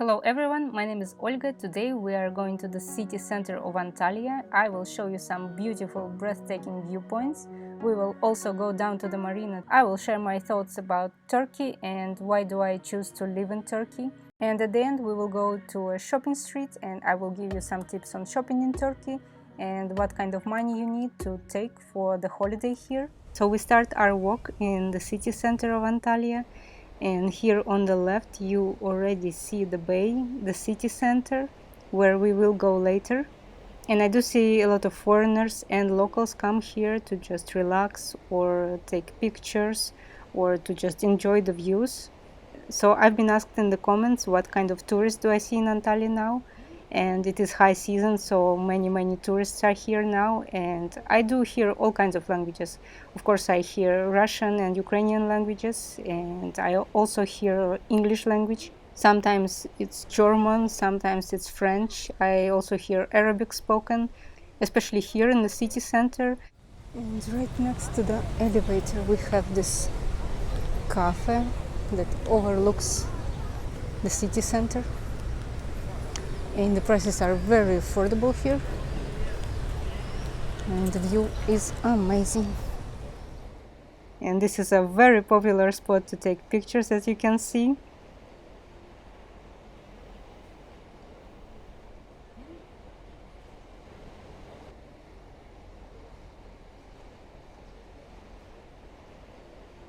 Hello everyone, my name is Olga. Today we are going to the city center of Antalya. I will show you some beautiful, breathtaking viewpoints. We will also go down to the marina. I will share my thoughts about Turkey and why do I choose to live in Turkey. And at the end we will go to a shopping street and I will give you some tips on shopping in Turkey and what kind of money you need to take for the holiday here. So we start our walk in the city center of Antalya. And here on the left you already see the bay, the city center, where we will go later. And I do see a lot of foreigners and locals come here to just relax or take pictures or to just enjoy the views. So I've been asked in the comments what kind of tourists do I see in Antalya now. And it is high season, so many tourists are here now, and I do hear all kinds of languages. Of course, I hear Russian and Ukrainian languages, and I also hear English language. Sometimes it's German, sometimes it's French. I also hear Arabic spoken, especially here in the city center. And right next to the elevator we have this cafe that overlooks the city center. And the prices are very affordable here, and the view is amazing. And this is a very popular spot to take pictures, as you can see.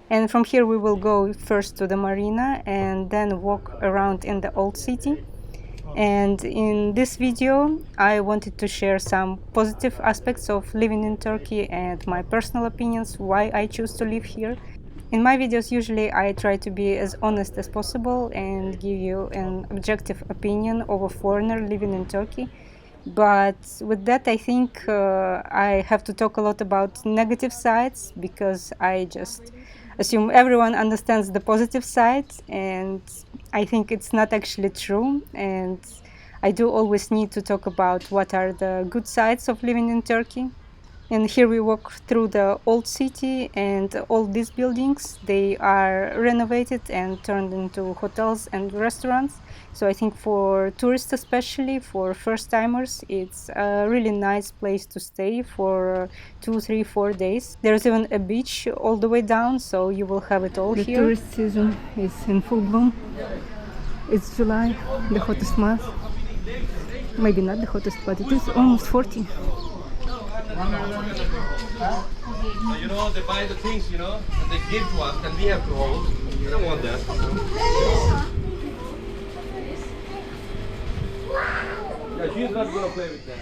And from here we will go first to the marina and then walk around in the old city. And in this video I wanted to share some positive aspects of living in Turkey and my personal opinions why I choose to live here. In my videos usually I try to be as honest as possible and give you an objective opinion of a foreigner living in Turkey. But with that I think I have to talk a lot about negative sides, because I just assume everyone understands the positive sides, and I think it's not actually true. And I do always need to talk about what are the good sides of living in Turkey. And here we walk through the old city, and all these buildings, they are renovated and turned into hotels and restaurants. So I think for tourists, especially for first-timers, it's a really nice place to stay for 2, 3, 4 days. There's even a beach all the way down, so you will have it all here. The tourist season is in full bloom. It's July, the hottest month. Maybe not the hottest, but it is almost 40. You know, they buy the things, you know, and they give to us, and we have to hold. I don't want that. Yeah, she's not going to play with that.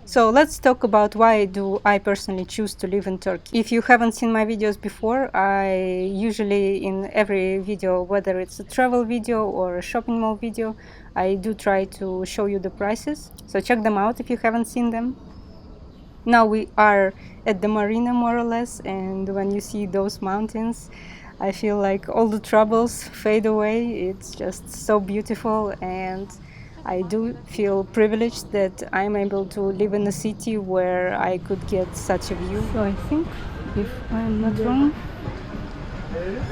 So let's talk about why do I personally choose to live in Turkey. If you haven't seen my videos before, I usually in every video, whether it's a travel video or a shopping mall video, I do try to show you the prices. So check them out if you haven't seen them. Now we are at the marina more or less, and when you see those mountains, I feel like all the troubles fade away. It's just so beautiful, and I do feel privileged that I'm able to live in a city where I could get such a view. So I think, if I'm not wrong,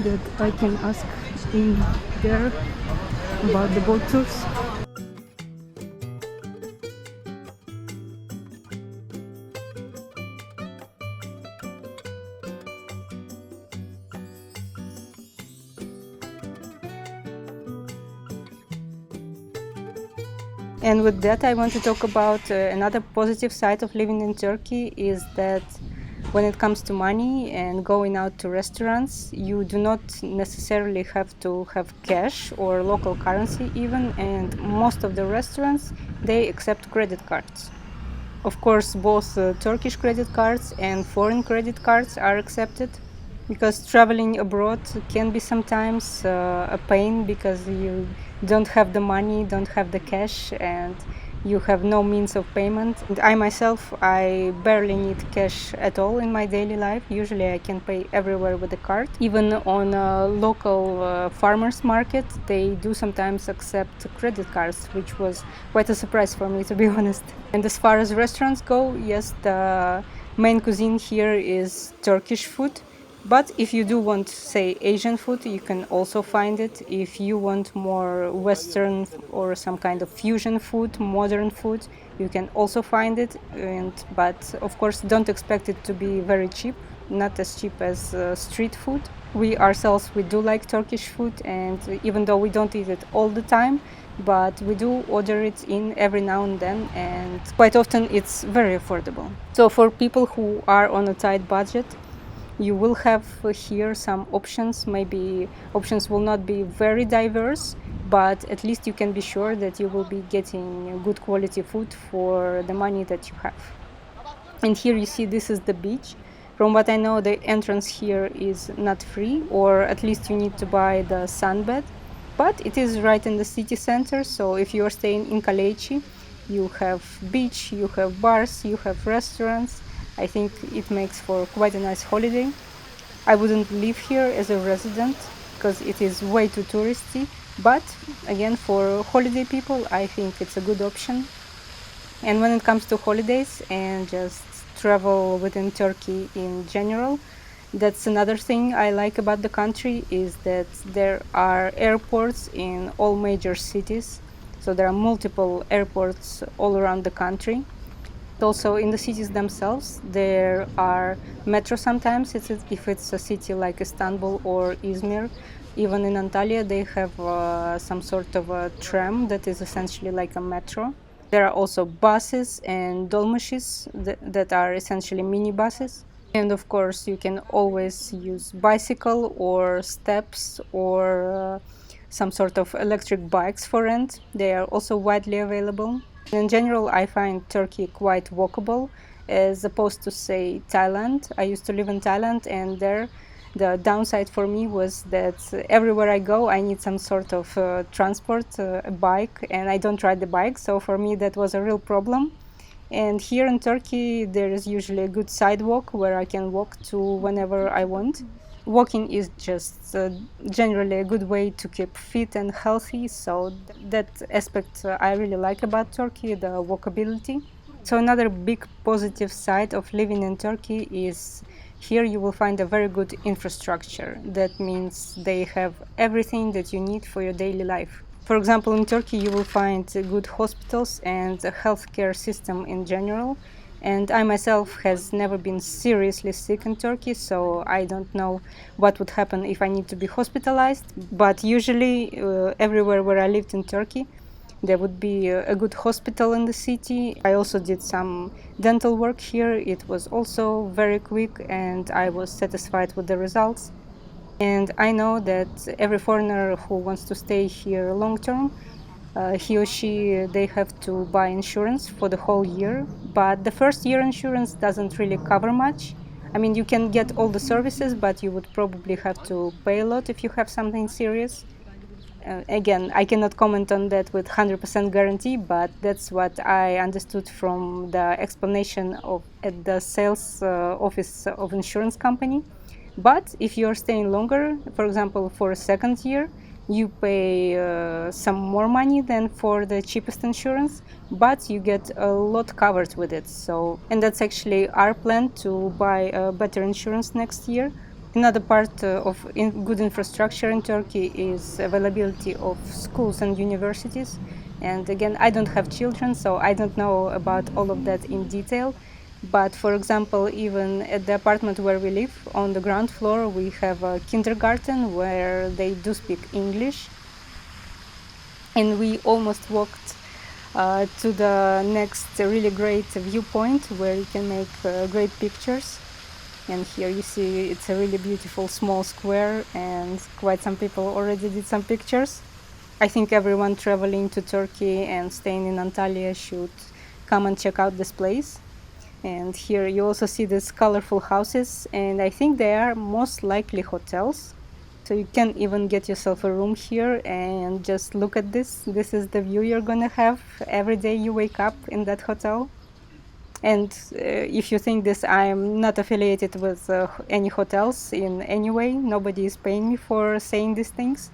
that I can ask in there about the boat tours. And with that I want to talk about another positive side of living in Turkey is that when it comes to money and going out to restaurants, you do not necessarily have to have cash or local currency even, and most of the restaurants, they accept credit cards. Of course, both Turkish credit cards and foreign credit cards are accepted, because traveling abroad can be sometimes a pain, because you don't have the money, don't have the cash, and you have no means of payment. And I myself, I barely need cash at all in my daily life. Usually I can pay everywhere with a card. Even on a local farmers market, they do sometimes accept credit cards, which was quite a surprise for me, to be honest. And as far as restaurants go, yes, the main cuisine here is Turkish food. But if you do want, say, Asian food, you can also find it. If you want more Western or some kind of fusion food, modern food, you can also find it. But of course, don't expect it to be very cheap, not as cheap as street food. We ourselves, we do like Turkish food, and even though we don't eat it all the time, but we do order it in every now and then, and quite often it's very affordable. So for people who are on a tight budget, you will have here some options. Maybe options will not be very diverse, but at least you can be sure that you will be getting good quality food for the money that you have. And here you see this is the beach. From what I know, the entrance here is not free, or at least you need to buy the sunbed. But it is right in the city center, so if you are staying in Kaleici, you have beach, you have bars, you have restaurants. I think it makes for quite a nice holiday. I wouldn't live here as a resident because it is way too touristy, but again, for holiday people, I think it's a good option. And when it comes to holidays and just travel within Turkey in general, that's another thing I like about the country, is that there are airports in all major cities. So there are multiple airports all around the country. Also in the cities themselves, there are metro sometimes, if it's a city like Istanbul or Izmir. Even in Antalya, they have some sort of a tram that is essentially like a metro. There are also buses and dolmuşis that are essentially minibuses. And of course, you can always use bicycle or steps or some sort of electric bikes for rent. They are also widely available. In general, I find Turkey quite walkable, as opposed to, say, Thailand. I used to live in Thailand, and there the downside for me was that everywhere I go, I need some sort of transport, a bike, and I don't ride the bike, so for me that was a real problem. And here in Turkey, there is usually a good sidewalk where I can walk to whenever I want. Walking is just generally a good way to keep fit and healthy, so that aspect I really like about Turkey, the walkability. So another big positive side of living in Turkey is here you will find a very good infrastructure. That means they have everything that you need for your daily life. For example, in Turkey you will find good hospitals and a healthcare system in general. And I myself has never been seriously sick in Turkey, so I don't know what would happen if I need to be hospitalized. But usually, everywhere where I lived in Turkey, there would be a good hospital in the city. I also did some dental work here. It was also very quick, and I was satisfied with the results. And I know that every foreigner who wants to stay here long term, he or she, they have to buy insurance for the whole year, but the first year insurance doesn't really cover much. I mean, you can get all the services, but you would probably have to pay a lot if you have something serious. Again, I cannot comment on that with 100% guarantee, but that's what I understood from the explanation at the sales office of insurance company. But if you're staying longer, for example, for a second year, you pay some more money than for the cheapest insurance, but you get a lot covered with it. And that's actually our plan, to buy a better insurance next year. Another part of good infrastructure in Turkey is availability of schools and universities. And again, I don't have children, so I don't know about all of that in detail. But for example, even at the apartment where we live, on the ground floor, we have a kindergarten where they do speak English. And we almost walked to the next really great viewpoint where you can make great pictures. And here you see it's a really beautiful small square, and quite some people already did some pictures. I think everyone traveling to Turkey and staying in Antalya should come and check out this place. And here you also see these colorful houses, and I think they are most likely hotels. So you can even get yourself a room here and just look at this. This is the view you're gonna have every day you wake up in that hotel. And if you think this, I'm not affiliated with any hotels in any way. Nobody is paying me for saying these things.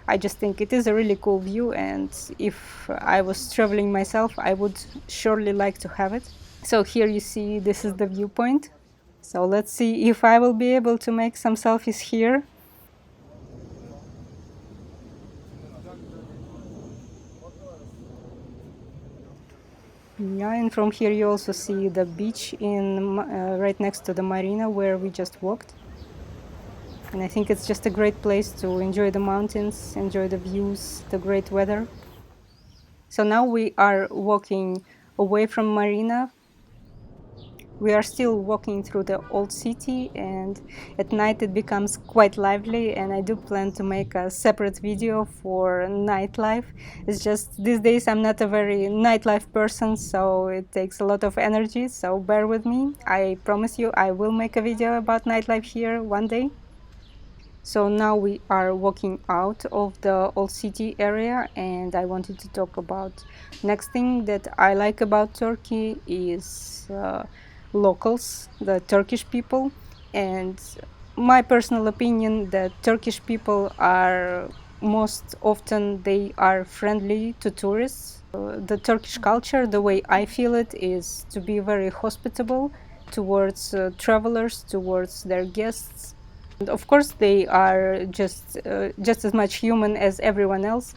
I just think it is a really cool view, and if I was traveling myself, I would surely like to have it. So here you see, this is the viewpoint. So let's see if I will be able to make some selfies here. Yeah, and from here you also see the beach in right next to the marina where we just walked. And I think it's just a great place to enjoy the mountains, enjoy the views, the great weather. So now we are walking away from marina. We are still walking through the old city, and at night it becomes quite lively, and I do plan to make a separate video for nightlife. It's just these days I'm not a very nightlife person, so it takes a lot of energy, so bear with me. I promise you I will make a video about nightlife here one day. So now we are walking out of the old city area, and I wanted to talk about next thing that I like about Turkey is locals, the Turkish people. And my personal opinion that Turkish people are most often they are friendly to tourists. The Turkish culture, the way I feel it, is to be very hospitable towards travelers, towards their guests. And of course, they are just as much human as everyone else.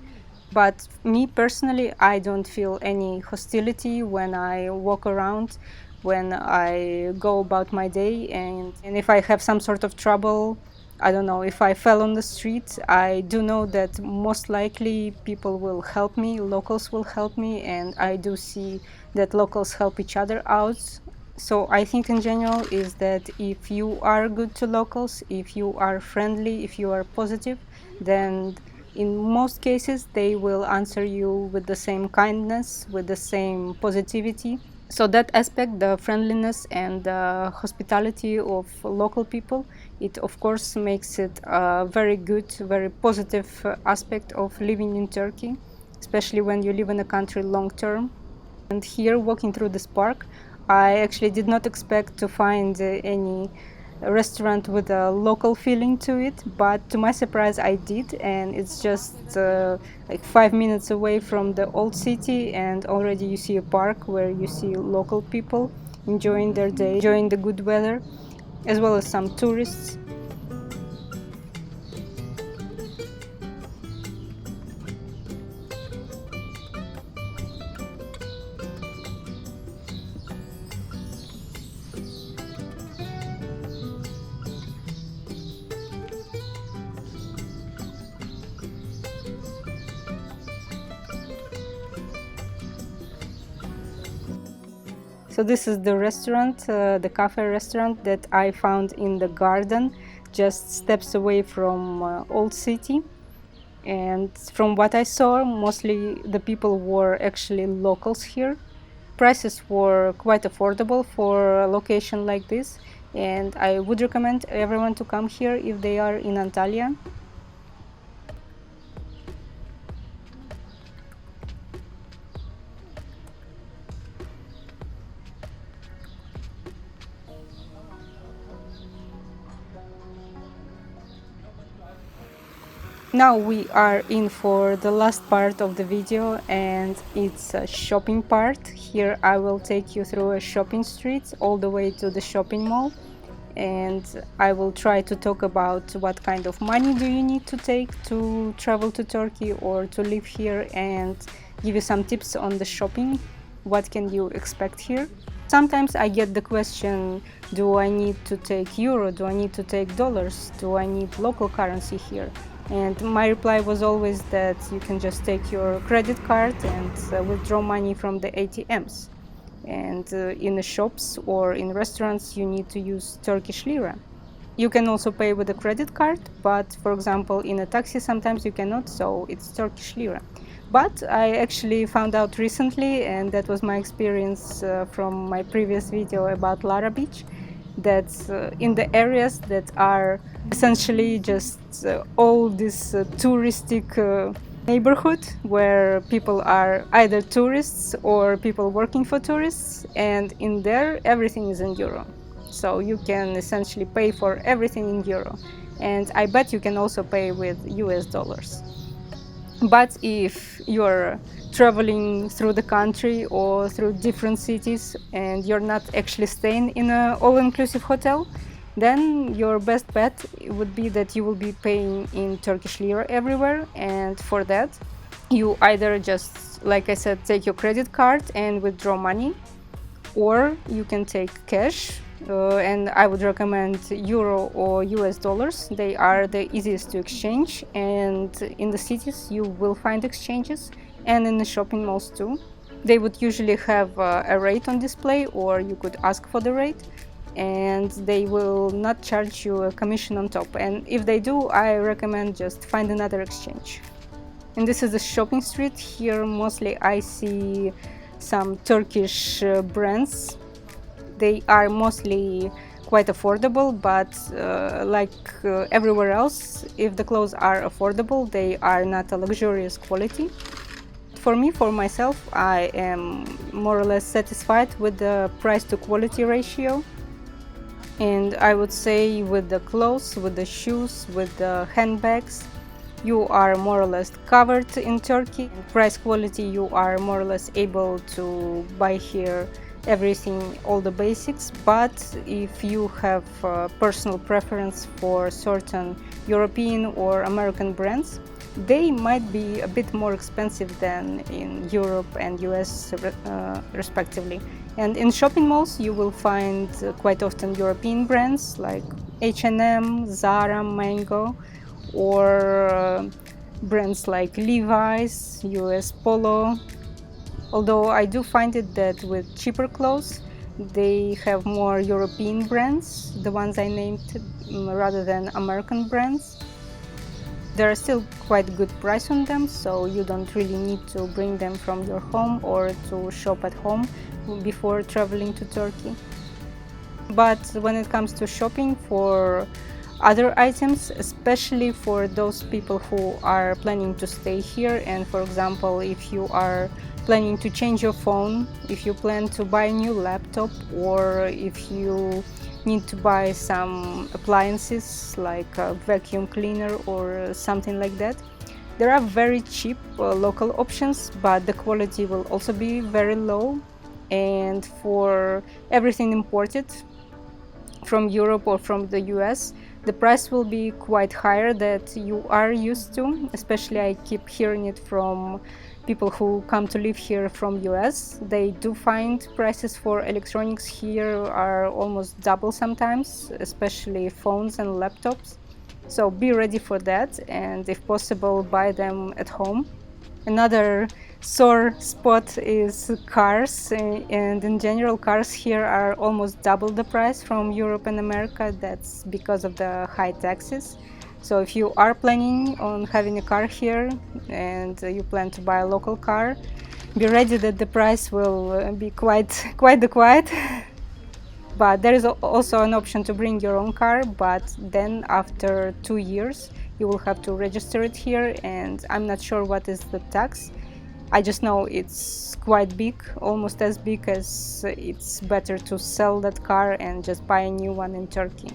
But me personally, I don't feel any hostility when I walk around, when I go about my day. And if I have some sort of trouble, I don't know, if I fell on the street, I do know that most likely people will help me, locals will help me, and I do see that locals help each other out. So I think in general is that if you are good to locals, if you are friendly, if you are positive, then in most cases they will answer you with the same kindness, with the same positivity. So that aspect, the friendliness and the hospitality of local people, it of course makes it a very good, very positive aspect of living in Turkey, especially when you live in a country long term. And here, walking through this park, I actually did not expect to find any restaurant with a local feeling to it, but to my surprise I did, and it's just like 5 minutes away from the old city, and already you see a park where you see local people enjoying their day, enjoying the good weather, as well as some tourists. So this is the restaurant, the cafe restaurant that I found in the garden, just steps away from Old City. And from what I saw, mostly the people were actually locals here. Prices were quite affordable for a location like this, and I would recommend everyone to come here if they are in Antalya. Now we are in for the last part of the video, and it's a shopping part. Here I will take you through a shopping street all the way to the shopping mall, and I will try to talk about what kind of money do you need to take to travel to Turkey or to live here, and give you some tips on the shopping. What can you expect here? Sometimes I get the question, do I need to take euro? Do I need to take dollars? Do I need local currency here? And my reply was always that you can just take your credit card and withdraw money from the ATMs. And in the shops or in restaurants, you need to use Turkish lira. You can also pay with a credit card, but for example, in a taxi, sometimes you cannot, so it's Turkish lira. But I actually found out recently, and that was my experience from my previous video about Lara Beach, that in the areas that are essentially just all this touristic neighborhood where people are either tourists or people working for tourists, and in there everything is in euro. So you can essentially pay for everything in euro. And I bet you can also pay with US dollars. But if you're traveling through the country or through different cities and you're not actually staying in an all-inclusive hotel, then your best bet would be that you will be paying in Turkish lira everywhere. And for that, you either just, like I said, take your credit card and withdraw money, or you can take cash. And I would recommend euro or US dollars. They are the easiest to exchange, and in the cities you will find exchanges, and in the shopping malls too. They would usually have a rate on display, or you could ask for the rate, and they will not charge you a commission on top. And if they do, I recommend just find another exchange. And this is the shopping street. Here mostly I see some Turkish brands. They are mostly quite affordable, but everywhere else, if the clothes are affordable, they are not a luxurious quality. For me, for myself, I am more or less satisfied with the price to quality ratio. And I would say with the clothes, with the shoes, with the handbags, you are more or less covered in Turkey. Price quality, you are more or less able to buy here everything, all the basics. But if you have a personal preference for certain European or American brands, they might be a bit more expensive than in Europe and US respectively. And in shopping malls you will find quite often European brands like H&M, Zara, Mango, or brands like Levi's, US Polo. Although I do find it that with cheaper clothes they have more European brands, the ones I named, rather than American brands. There are still quite good price on them, so you don't really need to bring them from your home or to shop at home before traveling to Turkey. But when it comes to shopping for other items, especially for those people who are planning to stay here, and for example, if you are planning to change your phone, if you plan to buy a new laptop, or if you need to buy some appliances like a vacuum cleaner or something like that, there are very cheap local options, but the quality will also be very low. And for everything imported from Europe or from the US, the price will be quite higher that you are used to. Especially I keep hearing it from people who come to live here from US. They do find prices for electronics here are almost double sometimes, especially phones and laptops. So be ready for that, and if possible, buy them at home. Another sore spot is cars, and in general cars here are almost double the price from Europe and America. That's because of the high taxes. So if you are planning on having a car here and you plan to buy a local car, be ready that the price will be quite quiet. But there is also an option to bring your own car, but then after 2 years you will have to register it here, and I'm not sure what is the tax. I just know it's quite big, almost as big as it's better to sell that car and just buy a new one in Turkey.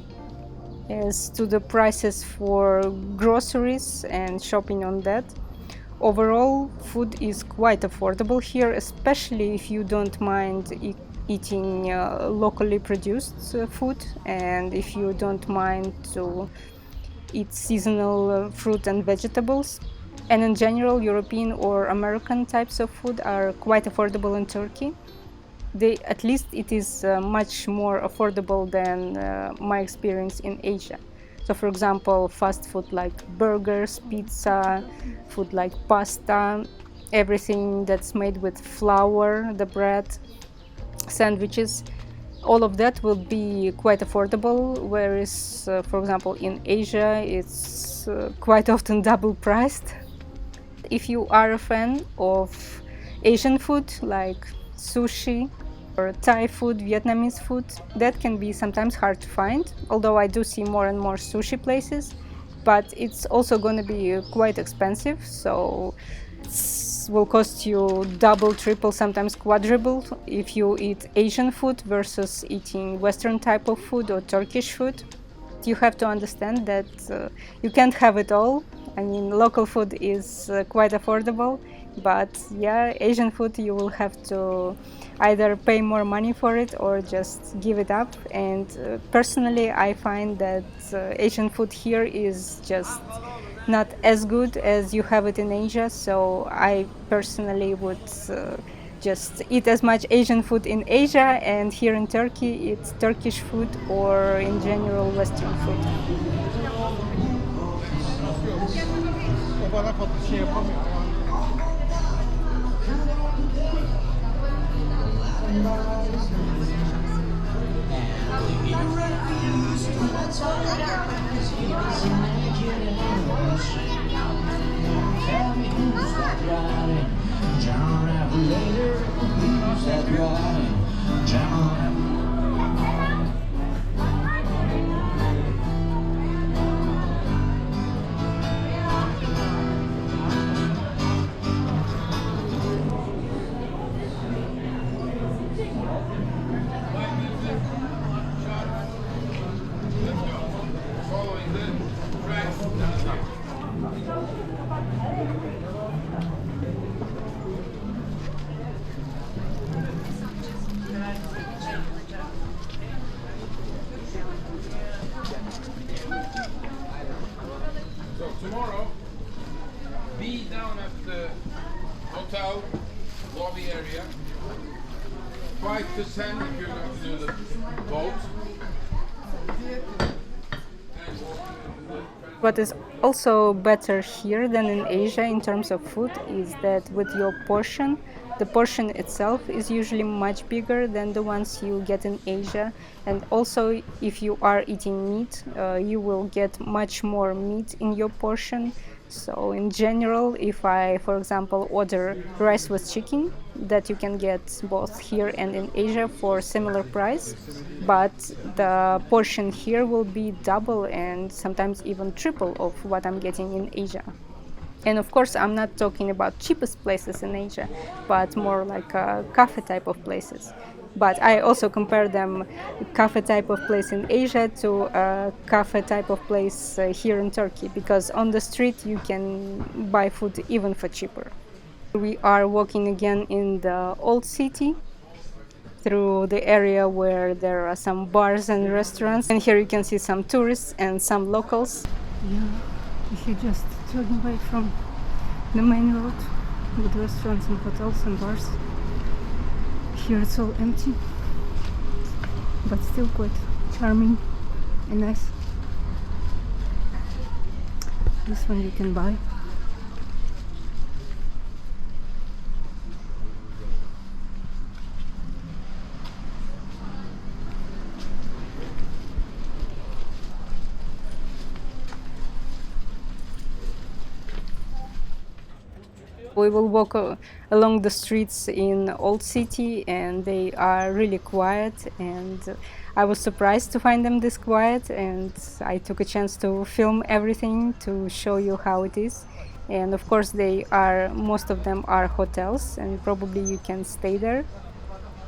As to the prices for groceries and shopping on that, overall food is quite affordable here, especially if you don't mind eating locally produced food, and if you don't mind to eat seasonal fruit and vegetables. And in general, European or American types of food are quite affordable in Turkey. At least it is much more affordable than my experience in Asia. So for example, fast food like burgers, pizza, food like pasta, everything that's made with flour, the bread, sandwiches, all of that will be quite affordable, whereas for example in Asia it's quite often double priced. If you are a fan of Asian food like sushi or Thai food, Vietnamese food, that can be sometimes hard to find, although I do see more and more sushi places, but it's also going to be quite expensive, so it will cost you double, triple, sometimes quadruple if you eat Asian food versus eating Western type of food or Turkish food. You have to understand that you can't have it all. I mean, local food is quite affordable, but yeah, Asian food you will have to either pay more money for it or just give it up. And personally, I find that Asian food here is just not as good as you have it in Asia. So I personally would just eat as much Asian food in Asia, and here in Turkey it's Turkish food or in general Western food. Tomorrow, be down at the hotel lobby area. 5 to 10 if you're going to do the boat. What is also better here than in Asia in terms of food is that with your portion, the portion itself is usually much bigger than the ones you get in Asia. And also, if you are eating meat, you will get much more meat in your portion. So in general, if I, for example, order rice with chicken, that you can get both here and in Asia for similar price, but the portion here will be double and sometimes even triple of what I'm getting in Asia. And of course, I'm not talking about cheapest places in Asia, but more like cafe type of places. But I also compare them, cafe type of place in Asia to a cafe type of place here in Turkey, because on the street you can buy food even for cheaper. We are walking again in the old city through the area where there are some bars and restaurants. And here you can see some tourists and some locals. Yeah, if you just turn away from the main road with restaurants and hotels and bars. Here it's all empty, but still quite charming and nice. This one you can buy. We will walk along the streets in Old City, and they are really quiet, and I was surprised to find them this quiet, and I took a chance to film everything to show you how it is. And of course most of them are hotels, and probably you can stay there.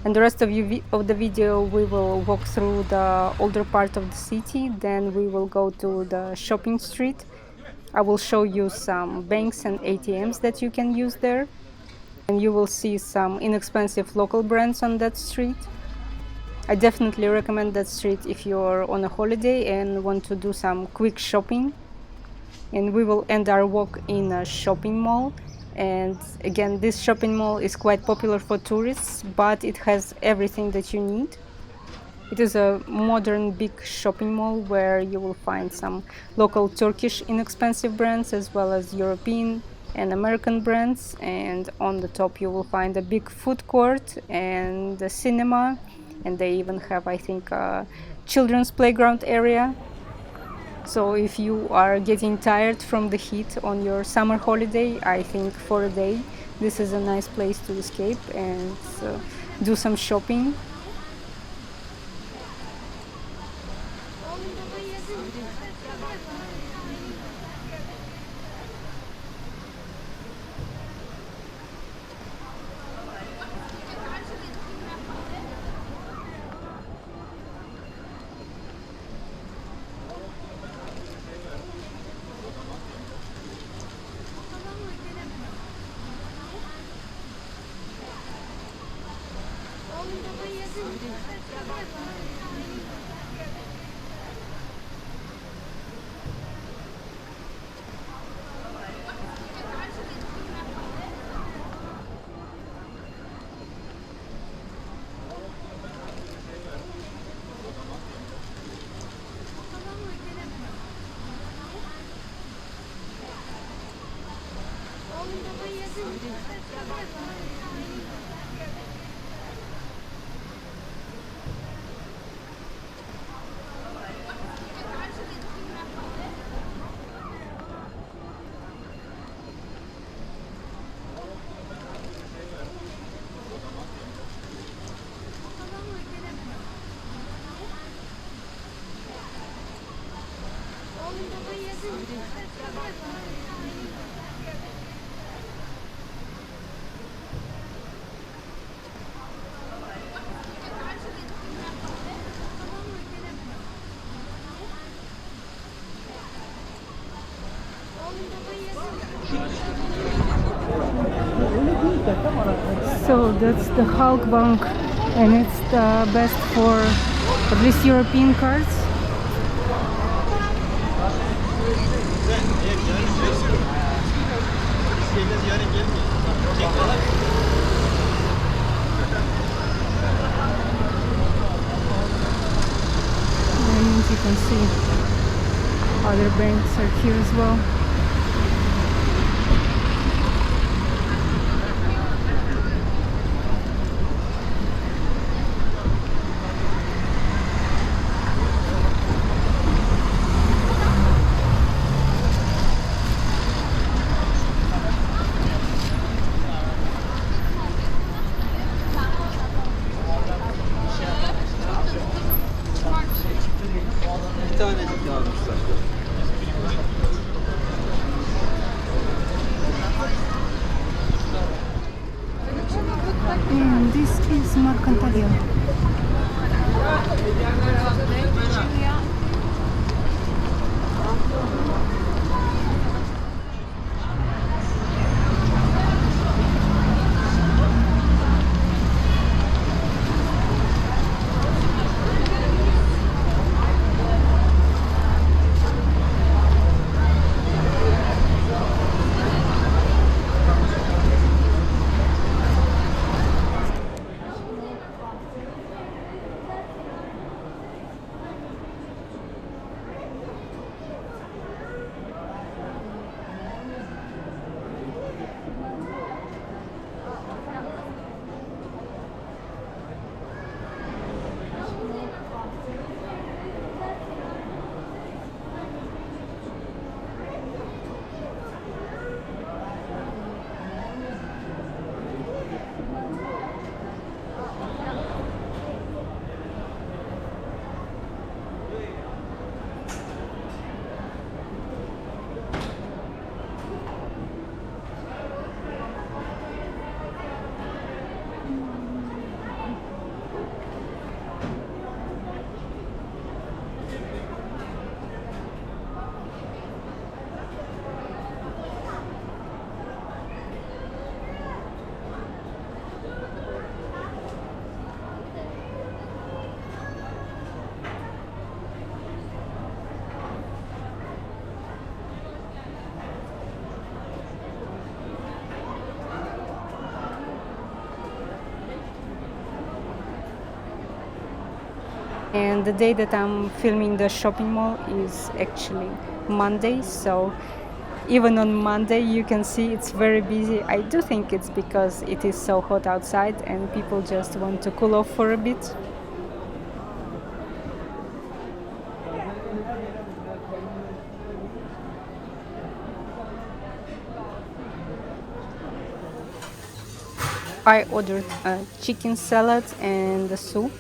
And the rest of the video we will walk through the older part of the city, then we will go to the shopping street. I will show you some banks and ATMs that you can use there. And you will see some inexpensive local brands on that street. I definitely recommend that street if you're on a holiday and want to do some quick shopping. And we will end our walk in a shopping mall. And again, this shopping mall is quite popular for tourists, but it has everything that you need. It is a modern big shopping mall where you will find some local Turkish inexpensive brands as well as European and American brands. And on the top you will find a big food court and a cinema, and they even have, I think, a children's playground area. So if you are getting tired from the heat on your summer holiday, I think for a day this is a nice place to escape and do some shopping. So that's the Hulk Bank, and it's the best for at least European cards. And you can see other banks are here as well. And this is MarkAntalya. And the day that I'm filming the shopping mall is actually Monday, so even on Monday you can see it's very busy. I do think it's because it is so hot outside and people just want to cool off for a bit. I ordered a chicken salad and a soup.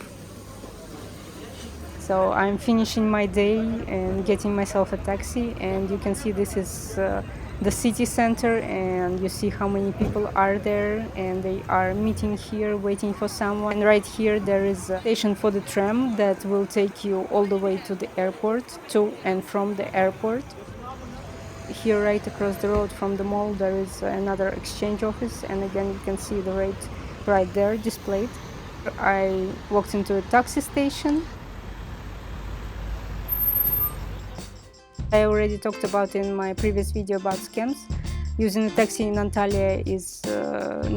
So I'm finishing my day and getting myself a taxi, and you can see this is the city center, and you see how many people are there and they are meeting here waiting for someone. And right here there is a station for the tram that will take you all the way to the airport, to and from the airport. Here right across the road from the mall there is another exchange office, and again you can see the rate right there displayed. I walked into a taxi station. I already talked about in my previous video about scams. Using a taxi in Antalya is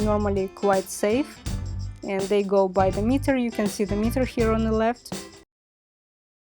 normally quite safe, and they go by the meter. You can see the meter here on the left.